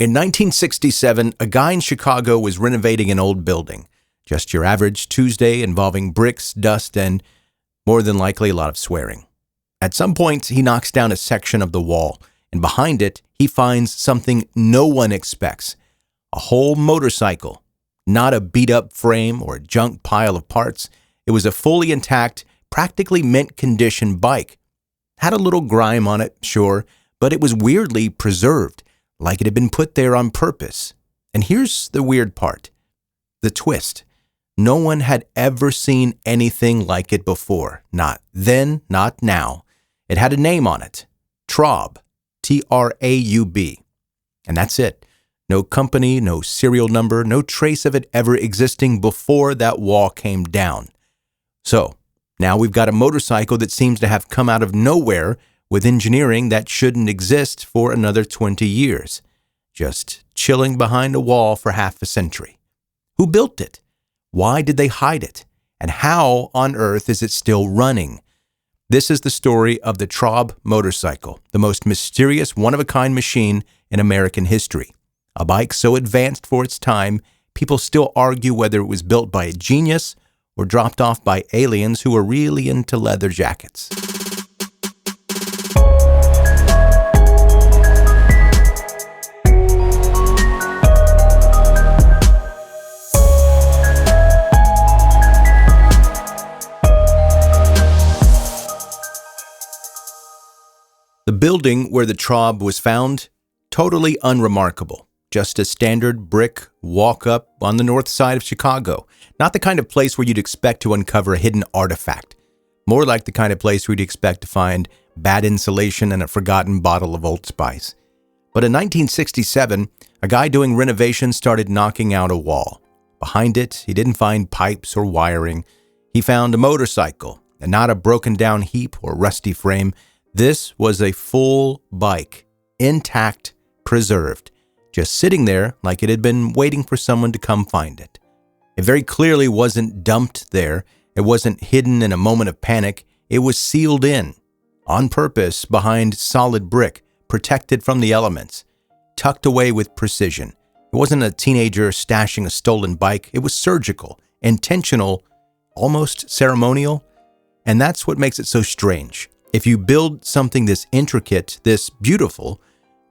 In 1967, a guy in Chicago was renovating an old building. Just your average Tuesday involving bricks, dust, and more than likely a lot of swearing. At some point, he knocks down a section of the wall, and behind it, he finds something no one expects. A whole motorcycle. Not a beat-up frame or a junk pile of parts. It was a fully intact, practically mint condition bike. Had a little grime on it, sure, but it was weirdly preserved, like it had been put there on purpose. And here's the weird part. The twist. No one had ever seen anything like it before. Not then, not now. It had a name on it. Traub. Traub. And that's it. No company, no serial number, no trace of it ever existing before that wall came down. So, now we've got a motorcycle that seems to have come out of nowhere with engineering that shouldn't exist for another 20 years. Just chilling behind a wall for half a century. Who built it? Why did they hide it? And how on earth is it still running? This is the story of the Traub motorcycle, the most mysterious one-of-a-kind machine in American history. A bike so advanced for its time, people still argue whether it was built by a genius or dropped off by aliens who were really into leather jackets. The building where the Traub was found, totally unremarkable. Just a standard brick walk-up on the north side of Chicago. Not the kind of place where you'd expect to uncover a hidden artifact. More like the kind of place where you'd expect to find bad insulation and a forgotten bottle of Old Spice. But in 1967, a guy doing renovations started knocking out a wall. Behind it, he didn't find pipes or wiring. He found a motorcycle, and not a broken-down heap or rusty frame. This was a full bike, intact, preserved, just sitting there like it had been waiting for someone to come find it. It very clearly wasn't dumped there. It wasn't hidden in a moment of panic. It was sealed in, on purpose, behind solid brick, protected from the elements, tucked away with precision. It wasn't a teenager stashing a stolen bike. It was surgical, intentional, almost ceremonial. And that's what makes it so strange. If you build something this intricate, this beautiful,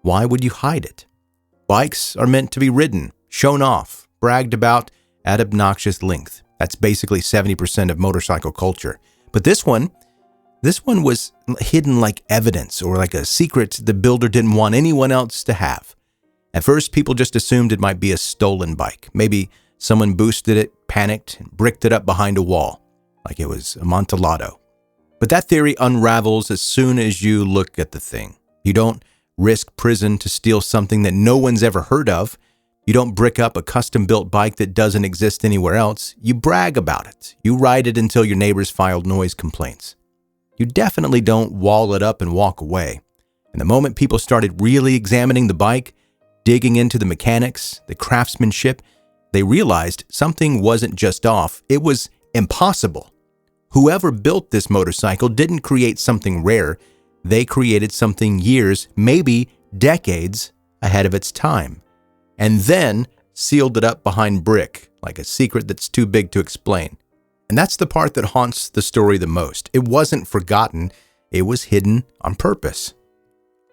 why would you hide it? Bikes are meant to be ridden, shown off, bragged about at obnoxious length. That's basically 70% of motorcycle culture. But this one was hidden like evidence or like a secret the builder didn't want anyone else to have. At first, people just assumed it might be a stolen bike. Maybe someone boosted it, panicked, and bricked it up behind a wall, like it was Amontillado. But that theory unravels as soon as you look at the thing. You don't risk prison to steal something that no one's ever heard of. You don't brick up a custom-built bike that doesn't exist anywhere else. You brag about it. You ride it until your neighbors filed noise complaints. You definitely don't wall it up and walk away. And the moment people started really examining the bike, digging into the mechanics, the craftsmanship, they realized something wasn't just off. It was impossible. Whoever built this motorcycle didn't create something rare. They created something years, maybe decades ahead of its time, and then sealed it up behind brick like a secret that's too big to explain. And that's the part that haunts the story the most. It wasn't forgotten. It was hidden on purpose.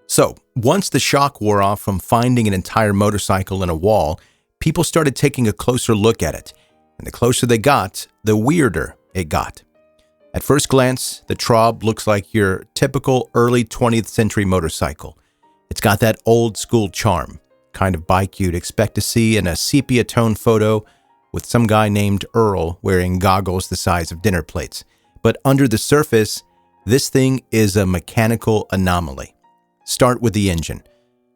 So, once the shock wore off from finding an entire motorcycle in a wall, people started taking a closer look at it. And the closer they got, the weirder it got. At first glance, the Traub looks like your typical early 20th century motorcycle. It's got that old school charm, kind of bike you'd expect to see in a sepia-tone photo with some guy named Earl wearing goggles the size of dinner plates. But under the surface, this thing is a mechanical anomaly. Start with the engine,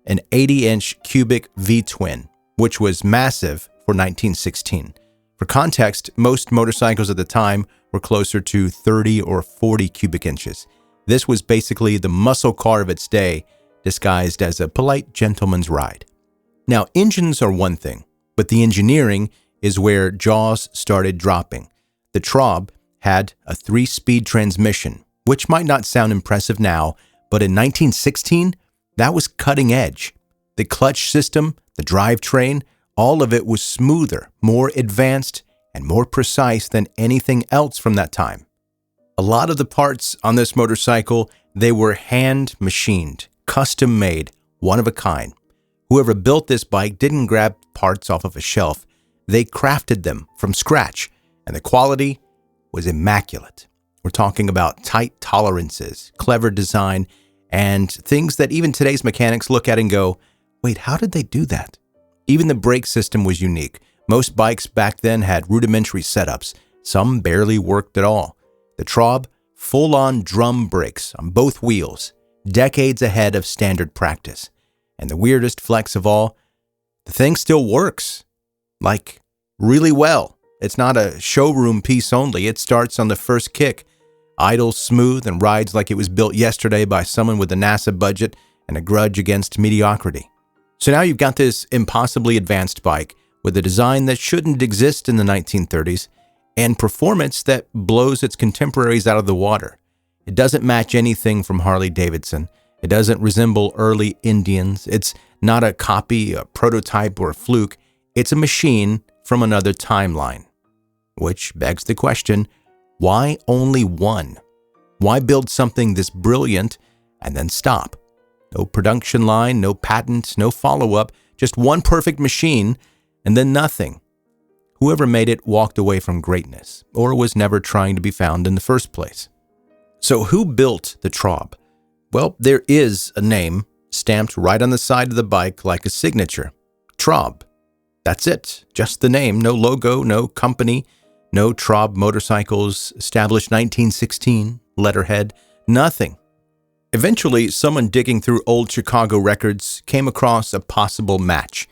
an 80-inch cubic V-twin, which was massive for 1916. For context, most motorcycles at the time were closer to 30 or 40 cubic inches. This was basically the muscle car of its day, disguised as a polite gentleman's ride. Now, engines are one thing, but the engineering is where jaws started dropping. The Traub had a 3-speed transmission, which might not sound impressive now, but in 1916, that was cutting edge. The clutch system, the drivetrain, all of it was smoother, more advanced, and more precise than anything else from that time. A lot of the parts on this motorcycle, they were hand-machined, custom-made, one of a kind. Whoever built this bike didn't grab parts off of a shelf. They crafted them from scratch, and the quality was immaculate. We're talking about tight tolerances, clever design, and things that even today's mechanics look at and go, wait, how did they do that? Even the brake system was unique. Most bikes back then had rudimentary setups. Some barely worked at all. The Traub, full-on drum brakes on both wheels, decades ahead of standard practice. And the weirdest flex of all, the thing still works. Like, really well. It's not a showroom piece only. It starts on the first kick, idles smooth and rides like it was built yesterday by someone with a NASA budget and a grudge against mediocrity. So now you've got this impossibly advanced bike with a design that shouldn't exist in the 1930s and performance that blows its contemporaries out of the water. It doesn't match anything from Harley-Davidson. It doesn't resemble early Indians. It's not a copy, a prototype, or a fluke. It's a machine from another timeline. Which begs the question, why only one? Why build something this brilliant and then stop? No production line, no patent, no follow-up, just one perfect machine and then nothing. Whoever made it walked away from greatness or was never trying to be found in the first place. So who built the Traub? Well, there is a name stamped right on the side of the bike like a signature. Traub. That's it. Just the name. No logo, no company, no Traub Motorcycles, established 1916, letterhead, nothing. Eventually, someone digging through old Chicago records came across a possible match.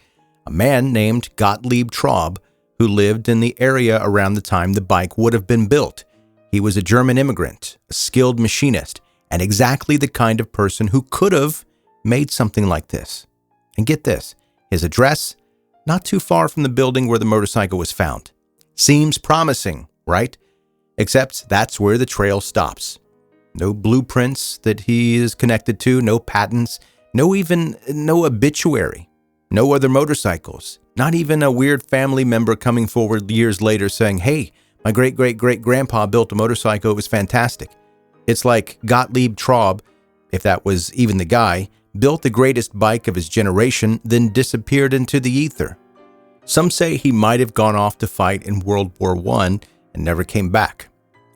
A man named Gottlieb Traub, who lived in the area around the time the bike would have been built. He was a German immigrant, a skilled machinist, and exactly the kind of person who could have made something like this. And get this, his address, not too far from the building where the motorcycle was found. Seems promising, right? Except that's where the trail stops. No blueprints that he is connected to, no patents, no obituary, no other motorcycles, not even a weird family member coming forward years later saying, hey, my great-great-great-grandpa built a motorcycle, it was fantastic. It's like Gottlieb Traub, if that was even the guy, built the greatest bike of his generation, then disappeared into the ether. Some say he might have gone off to fight in World War I and never came back.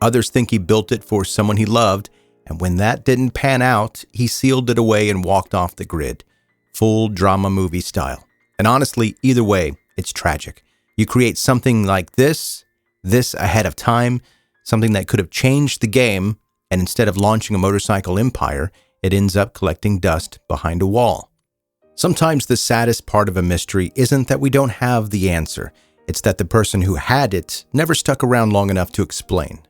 Others think he built it for someone he loved, and when that didn't pan out, he sealed it away and walked off the grid. Full drama movie style. And honestly, either way, it's tragic. You create something like this ahead of time, something that could have changed the game, and instead of launching a motorcycle empire, it ends up collecting dust behind a wall. Sometimes the saddest part of a mystery isn't that we don't have the answer. It's that the person who had it never stuck around long enough to explain.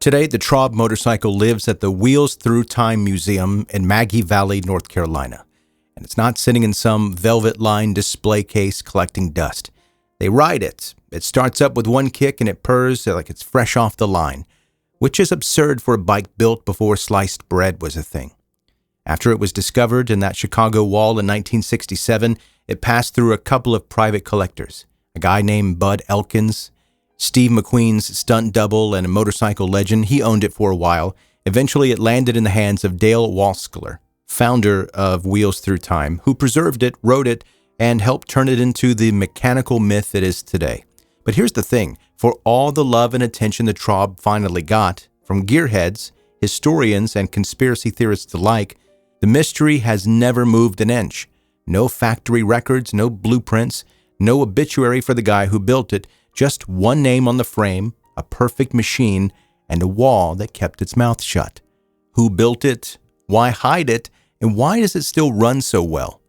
Today, the Traub motorcycle lives at the Wheels Through Time Museum in Maggie Valley, North Carolina. And it's not sitting in some velvet-lined display case collecting dust. They ride it. It starts up with one kick and it purrs like it's fresh off the line, which is absurd for a bike built before sliced bread was a thing. After it was discovered in that Chicago wall in 1967, it passed through a couple of private collectors, a guy named Bud Elkins, Steve McQueen's stunt double and a motorcycle legend. He owned it for a while. Eventually, it landed in the hands of Dale Walskler, founder of Wheels Through Time, who preserved it, wrote it, and helped turn it into the mechanical myth it is today. But here's the thing. For all the love and attention the Traub finally got, from gearheads, historians, and conspiracy theorists alike, the mystery has never moved an inch. No factory records, no blueprints, no obituary for the guy who built it, just one name on the frame, a perfect machine, and a wall that kept its mouth shut. Who built it? Why hide it? And why does it still run so well?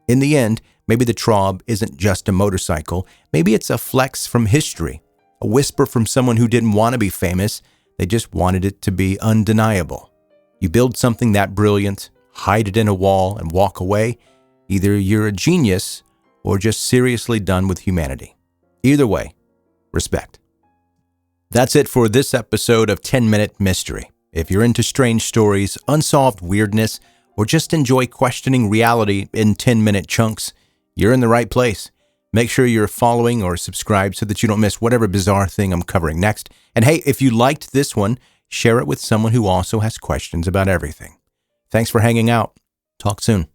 In the end, maybe the Traub isn't just a motorcycle. Maybe it's a flex from history, a whisper from someone who didn't want to be famous. They just wanted it to be undeniable. You build something that brilliant, hide it in a wall, and walk away. Either you're a genius or just seriously done with humanity. Either way, respect. That's it for this episode of 10 Minute Mystery. If you're into strange stories, unsolved weirdness, or just enjoy questioning reality in 10-minute chunks, you're in the right place. Make sure you're following or subscribed so that you don't miss whatever bizarre thing I'm covering next. And hey, if you liked this one, share it with someone who also has questions about everything. Thanks for hanging out. Talk soon.